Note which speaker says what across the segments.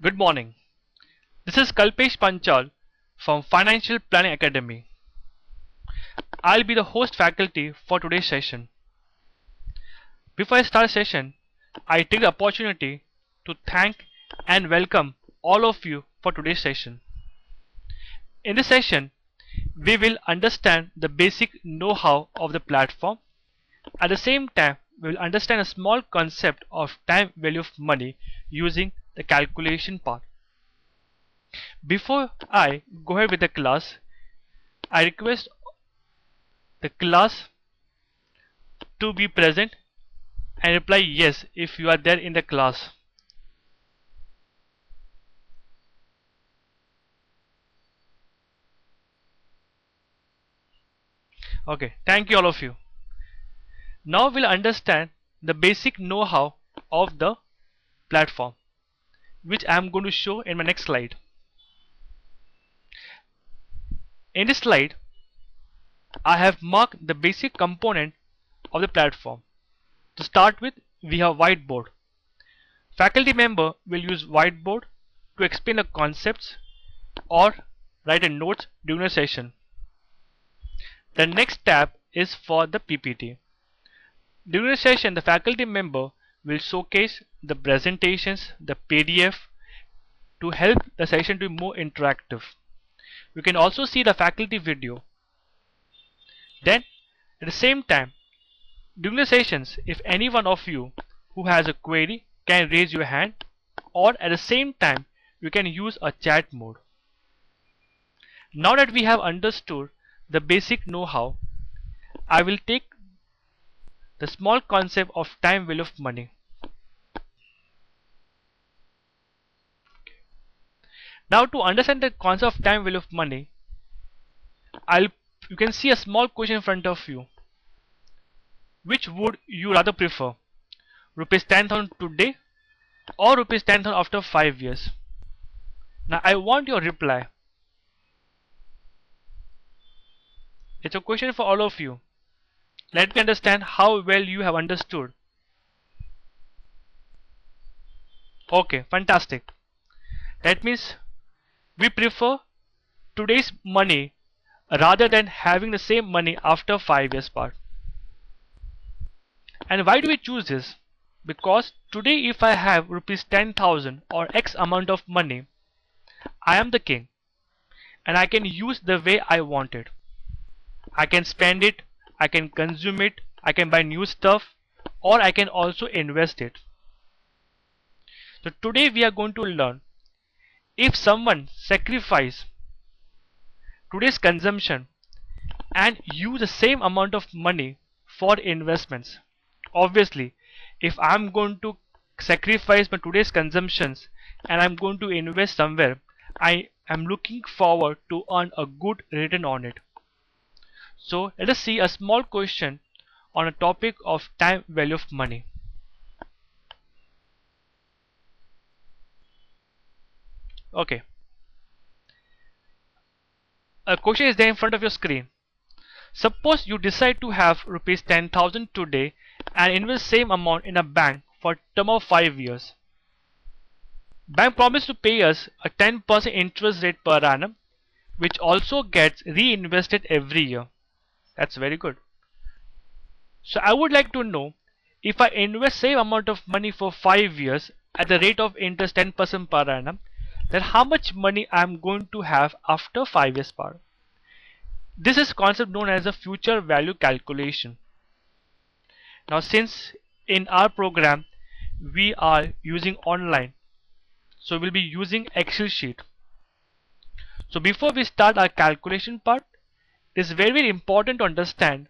Speaker 1: Good morning. This is Kalpesh Panchal from Financial Planning Academy. I'll be the host faculty for today's session. Before I start the session, I take the opportunity to thank and welcome all of you for today's session. In this session, we will understand the basic know-how of the platform. At the same time, we will understand a small concept of time value of money using the calculation part. Before I go ahead with the class, I request the class to be present and reply yes if you are there in the class. Okay, thank you all of you. Now we'll understand the basic know-how of the platform, which I am going to show in my next slide. In this slide, I have marked the basic component of the platform. To start with, we have whiteboard. Faculty member will use whiteboard to explain the concepts or write a notes during a session. The next tab is for the PPT. During the session, the faculty member will showcase the presentations, the PDF to help the session to be more interactive. You can also see the faculty video. Then, at the same time, during the sessions, if any one of you who has a query can raise your hand, or at the same time, you can use a chat mode. Now that we have understood the basic know-how, I will take the small concept of time value of money. Now to understand the concept of time value of money, you can see a small question in front of you. Which would you rather prefer? Rupees 10,000 today or rupees 10,000 after 5 years? Now I want your reply. It's a question for all of you. Let me understand how well you have understood. Okay, fantastic. That means we prefer today's money rather than having the same money after 5 years part. And why do we choose this? Because today if I have rupees 10,000 or X amount of money, I am the king and I can use the way I want it. I can spend it, I can consume it, I can buy new stuff, or I can also invest it. So today we are going to learn if someone sacrifice today's consumption and use the same amount of money for investments. Obviously, if I'm going to sacrifice my today's consumptions and I'm going to invest somewhere, I am looking forward to earn a good return on it. So let us see a small question on a topic of time value of money. Okay. A question is there in front of your screen. Suppose you decide to have rupees 10,000 today and invest same amount in a bank for a term of 5 years. Bank promised to pay us a 10% interest rate per annum, which also gets reinvested every year. That's very good. So I would like to know, if I invest same amount of money for 5 years at the rate of interest 10% per annum, then how much money I am going to have after 5 years per. This is concept known as a future value calculation. Now since in our program we are using online, so we'll be using Excel sheet. So before we start our calculation part, it is very important to understand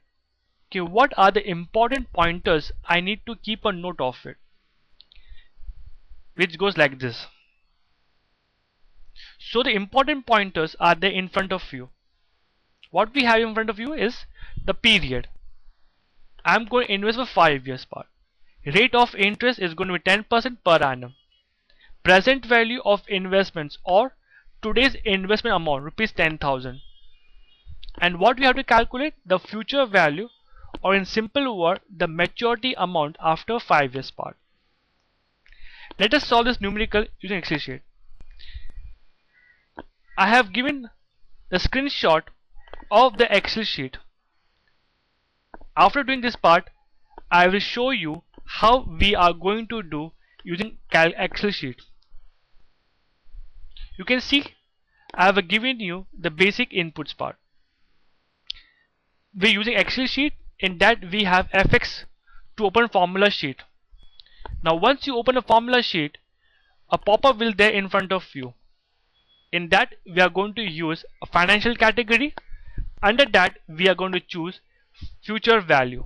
Speaker 1: what are the important pointers I need to keep a note of it, which goes like this. So the important pointers are there in front of you. What we have in front of you is the period. I'm going to invest for 5 years part. Rate of interest is going to be 10% per annum. Present value of investments or today's investment amount rupees 10,000. And what we have to calculate? The future value, or in simple word, the maturity amount after 5 years part. Let us solve this numerical using Excel sheet. I have given the screenshot of the Excel sheet. After doing this part, I will show you how we are going to do using Excel sheet. You can see I have given you the basic inputs part. We're using Excel sheet. In that we have FX to open formula sheet. Now once you open a formula sheet, a pop-up will there in front of you. In that we are going to use a financial category. Under that we are going to choose future value.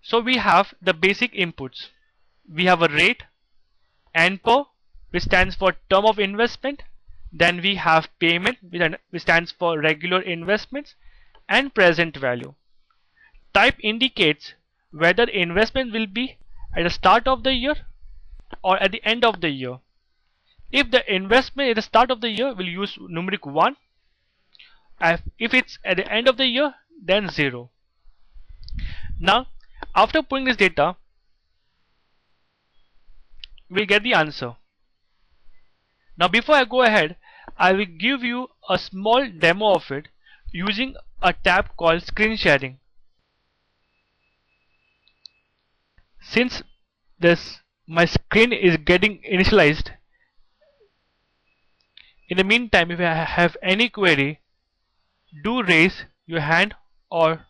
Speaker 1: So we have the basic inputs. We have a rate, NPO, which stands for term of investment. Then we have payment, which stands for regular investments, and present value. Type indicates whether investment will be at the start of the year or at the end of the year. If the investment at the start of the year, we'll use numeric 1. If it's at the end of the year, then 0. Now, after putting this data, we'll get the answer. Now, before I go ahead, I will give you a small demo of it using a tab called screen sharing. Since my screen is getting initialized, in the meantime, if you have any query, do raise your hand or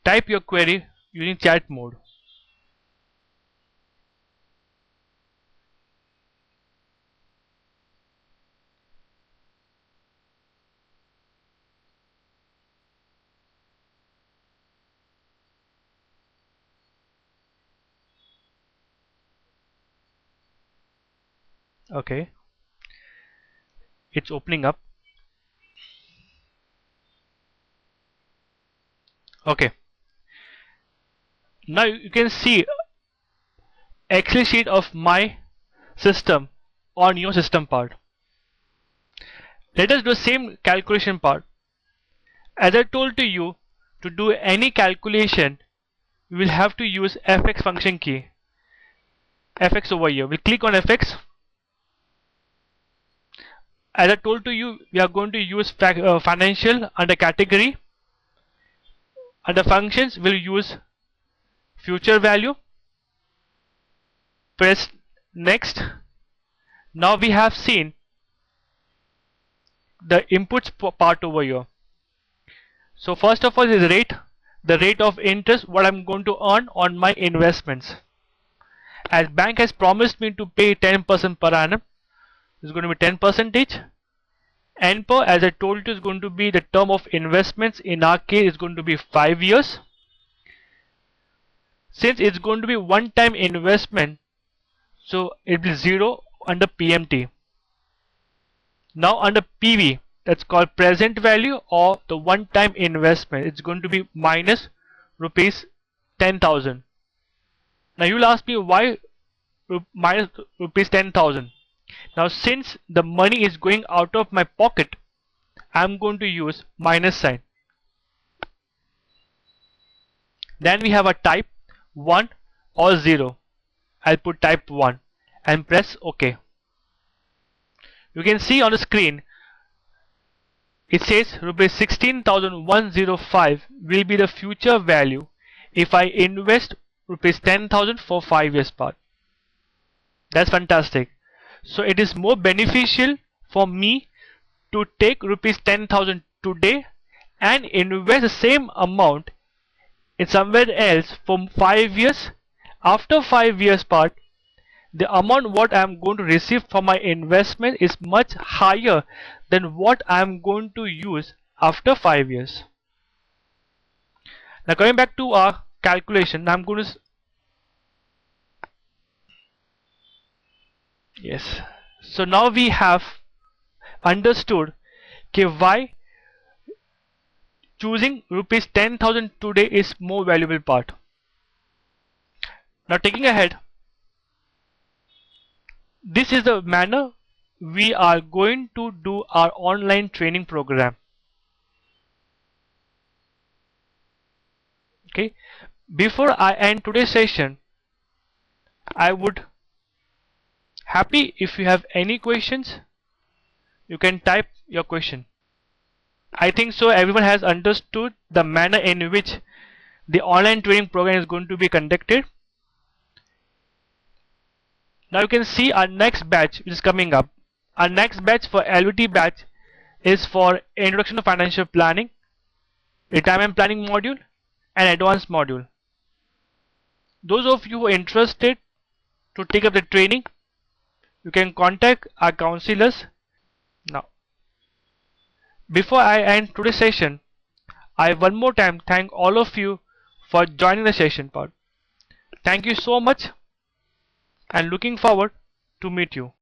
Speaker 1: type your query using chat mode. Okay, it's opening up. Okay, now you can see Excel sheet of my system on your system part. Let us do the same calculation part. As I told to you, to do any calculation, we will have to use fx function key. Fx over here. We'll click on fx. As I told to you, we are going to use financial under category. Under functions, we'll use future value. Press next. Now we have seen the inputs part over here. So first of all is rate, the rate of interest, what I'm going to earn on my investments. As bank has promised me to pay 10% per annum, it's going to be 10%. NPO, as I told you, is going to be the term of investments. In our case, it's going to be 5 years. Since it's going to be one-time investment, so it will be 0 under PMT. Now under PV, that's called present value or the one-time investment, it's going to be minus rupees 10,000. Now you'll ask me why minus rupees 10,000. Now since the money is going out of my pocket, I'm going to use minus sign. Then we have a type 1 or 0. I'll put type 1 and press OK. You can see on the screen it says rupees 16,105 will be the future value if I invest rupees 10,000 for 5 years part. That's fantastic. So it is more beneficial for me to take rupees 10,000 today and invest the same amount in somewhere else for 5 years. After 5 years part, the amount what I am going to receive from my investment is much higher than what I am going to use after 5 years. Now coming back to our calculation, I'm going to yes. So now we have understood why choosing rupees 10,000 today is more valuable part. Now taking ahead, this is the manner we are going to do our online training program. Okay, before I end today's session, I would happy if you have any questions. you can type your question. I think so everyone has understood the manner in which the online training program is going to be conducted. Now you can see our next batch which is coming up. Our next batch for LVT batch is for Introduction to Financial Planning, Retirement Planning module, and Advanced module. Those of you who are interested to take up the training, you can contact our counselors. Now, before I end today's session, I one more time thank all of you for joining the session part. Thank you so much and looking forward to meet you.